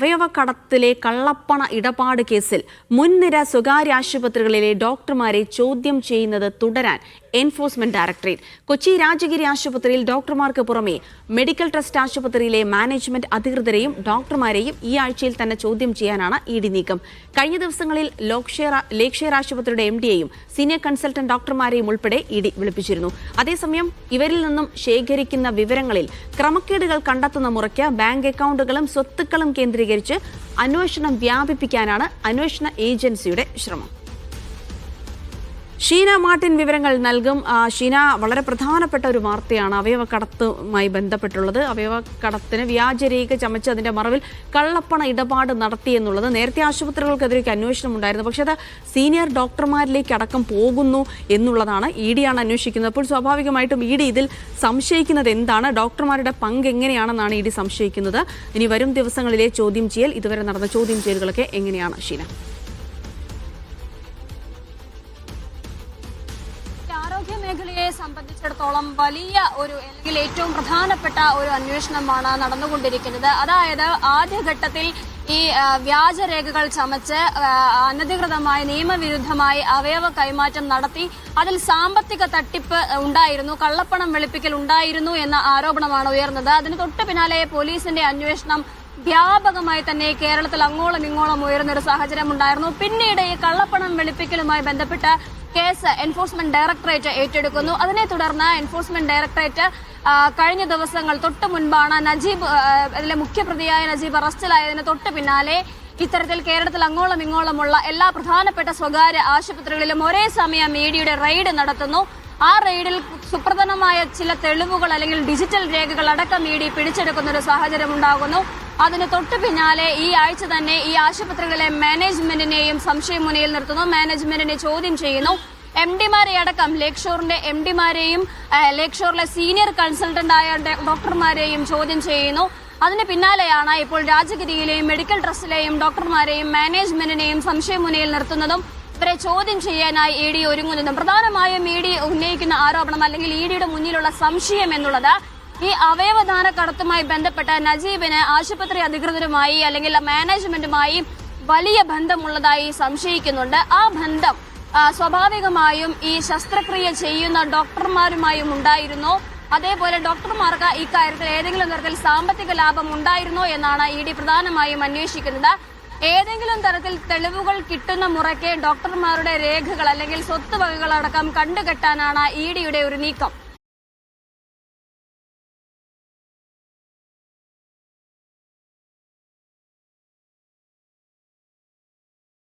അവയവക്കടത്തിലെ കള്ളപ്പണ ഇടപാട് കേസിൽ മുൻനിര സ്വകാര്യ ആശുപത്രികളിലെ ഡോക്ടർമാരെ ചോദ്യം ചെയ്യുന്നത് തുടരാൻ എൻഫോഴ്സ്മെന്റ് ഡയറക്ടറേറ്റ്. കൊച്ചി രാജഗിരി ആശുപത്രിയിൽ ഡോക്ടർമാർക്ക് പുറമെ മെഡിക്കൽ ട്രസ്റ്റ് ആശുപത്രിയിലെ മാനേജ്മെന്റ് അധികൃതരെയും ഡോക്ടർമാരെയും ഈ ആഴ്ചയിൽ തന്നെ ചോദ്യം ചെയ്യാനാണ് ഇഡി നീക്കം. കഴിഞ്ഞ ദിവസങ്ങളിൽ ലേക്ഷെയർ ആശുപത്രിയുടെ MD-യെയും സീനിയർ കൺസൾട്ടന്റ് ഡോക്ടർമാരെയും ഉൾപ്പെടെ ഇഡി വിളിപ്പിച്ചിരുന്നു. അതേസമയം ഇവരിൽ നിന്നും ശേഖരിക്കുന്ന വിവരങ്ങളിൽ ക്രമക്കേടുകൾ കണ്ടെത്തുന്ന മുറയ്ക്ക് ബാങ്ക് അക്കൗണ്ടുകളും സ്വത്തുക്കളും കേന്ദ്രീകരിച്ച് അന്വേഷണം വ്യാപിപ്പിക്കാനാണ് അന്വേഷണ ഏജൻസിയുടെ ശ്രമം. ഷീന മാർട്ടിൻ വിവരങ്ങൾ നൽകും. ഷീന, വളരെ പ്രധാനപ്പെട്ട ഒരു വാർത്തയാണ് അവയവക്കടത്തുമായി ബന്ധപ്പെട്ടുള്ളത്. അവയവക്കടത്തിന് വ്യാജരേഖ ചമച്ച് അതിന്റെ മറവിൽ കള്ളപ്പണ ഇടപാട് നടത്തിയെന്നുള്ളത്. നേരത്തെ ആശുപത്രികൾക്കെതിരെ അന്വേഷണം ഉണ്ടായിരുന്നു, പക്ഷേ അത് സീനിയർ ഡോക്ടർമാരിലേക്ക് അടക്കം പോകുന്നു എന്നുള്ളതാണ്. ഇഡിയാണ് അന്വേഷിക്കുന്നത്. അപ്പോൾ സ്വാഭാവികമായിട്ടും ഇഡി ഇതിൽ സംശയിക്കുന്നത് എന്താണ്? ഡോക്ടർമാരുടെ പങ്ക് എങ്ങനെയാണെന്നാണ് ഇഡി സംശയിക്കുന്നത്. ഇനി വരും ദിവസങ്ങളിലെ ചോദ്യം ചെയ്യൽ, ഇതുവരെ നടന്ന ചോദ്യം ചെയ്യലുകളൊക്കെ എങ്ങനെയാണ് ഷീന? ആരോഗ്യ മേഖലയെ സംബന്ധിച്ചിടത്തോളം വലിയ ഒരു അല്ലെങ്കിൽ ഏറ്റവും പ്രധാനപ്പെട്ട ഒരു അന്വേഷണമാണ് നടന്നുകൊണ്ടിരിക്കുന്നത്. അതായത് ആദ്യഘട്ടത്തിൽ ഈ വ്യാജരേഖകൾ ചമച്ച് അനധികൃതമായി നിയമവിരുദ്ധമായി അവയവ കൈമാറ്റം നടത്തി അതിൽ സാമ്പത്തിക തട്ടിപ്പ് ഉണ്ടായിരുന്നു, കള്ളപ്പണം വെളുപ്പിക്കൽ ഉണ്ടായിരുന്നു എന്ന ആരോപണമാണ് ഉയർന്നത്. അതിന് തൊട്ടു പിന്നാലെ പോലീസിന്റെ അന്വേഷണം വ്യാപകമായി തന്നെ കേരളത്തിൽ അങ്ങോളം ഇങ്ങോളം ഉയർന്നൊരു സാഹചര്യം ഉണ്ടായിരുന്നു. പിന്നീട് ഈ കള്ളപ്പണം വെളുപ്പിക്കലുമായി ബന്ധപ്പെട്ട കേസ് എൻഫോഴ്സ്മെന്റ് ഡയറക്ടറേറ്റ് ഏറ്റെടുക്കുന്നു. അതിനെ തുടർന്ന് എൻഫോഴ്സ്മെന്റ് ഡയറക്ടറേറ്റ് കഴിഞ്ഞ ദിവസങ്ങൾ തൊട്ട് മുൻപാണ് അതിലെ മുഖ്യപ്രതിയായ നജീബ് അറസ്റ്റിലായതിന് തൊട്ട് പിന്നാലെ ഇത്തരത്തിൽ കേരളത്തിൽ അങ്ങോളം ഇങ്ങോളമുള്ള എല്ലാ പ്രധാനപ്പെട്ട സ്വകാര്യ ആശുപത്രികളിലും ഒരേ സമയം ഇഡിയുടെ റെയ്ഡ് നടത്തുന്നു. ആ റെയ്ഡിൽ സുപ്രധാനമായ ചില തെളിവുകൾ അല്ലെങ്കിൽ ഡിജിറ്റൽ രേഖകൾ അടക്കം ഇഡി പിടിച്ചെടുക്കുന്ന ഒരു സാഹചര്യം ഉണ്ടാകുന്നു. അതിന് തൊട്ടു പിന്നാലെ ഈ ആഴ്ച തന്നെ ഈ ആശുപത്രികളിലെ മാനേജ്മെന്റിനെയും സംശയമുനയിൽ നിർത്തുന്നു. മാനേജ്മെന്റിനെ ചോദ്യം ചെയ്യുന്നു. MD-മാരെ അടക്കം ലേക്ഷോറിന്റെ MD-മാരെയും ലേക്ഷോറിലെ സീനിയർ കൺസൾട്ടന്റായ ഡോക്ടർമാരെയും ചോദ്യം ചെയ്യുന്നു. അതിന് പിന്നാലെയാണ് ഇപ്പോൾ രാജഗിരിയിലെയും മെഡിക്കൽ ട്രസ്റ്റിലെയും ഡോക്ടർമാരെയും മാനേജ്മെന്റിനെയും സംശയമുനയിൽ നിർത്തുന്നതും ഇവരെ ചോദ്യം ചെയ്യാനായി ഇഡി ഒരുങ്ങുന്നതും. പ്രധാനമായും ഇഡി ഉന്നയിക്കുന്ന ആരോപണം അല്ലെങ്കിൽ ഇഡിയുടെ മുന്നിലുള്ള സംശയം എന്നുള്ളത് ഈ അവയവദാന കടത്തുമായി ബന്ധപ്പെട്ട നജീബിന് ആശുപത്രി അധികൃതരുമായി അല്ലെങ്കിൽ മാനേജ്മെന്റുമായി വലിയ ബന്ധമുള്ളതായി സംശയിക്കുന്നുണ്ട്. ആ ബന്ധം സ്വാഭാവികമായും ഈ ശസ്ത്രക്രിയ ചെയ്യുന്ന ഡോക്ടർമാരുമായും ഉണ്ടായിരുന്നു. അതേപോലെ ഡോക്ടർമാർക്ക് ഇക്കാര്യത്തിൽ ഏതെങ്കിലും തരത്തിൽ സാമ്പത്തിക ലാഭം ഉണ്ടായിരുന്നോ എന്നാണ് ഇഡി പ്രധാനമായും അന്വേഷിക്കുന്നത്. ഏതെങ്കിലും തരത്തിൽ തെളിവുകൾ കിട്ടുന്ന മുറയ്ക്ക് ഡോക്ടർമാരുടെ രേഖകൾ അല്ലെങ്കിൽ സ്വത്തുവകകളടക്കം കണ്ടുകെട്ടാനാണ് ഇഡിയുടെ ഒരു നീക്കം.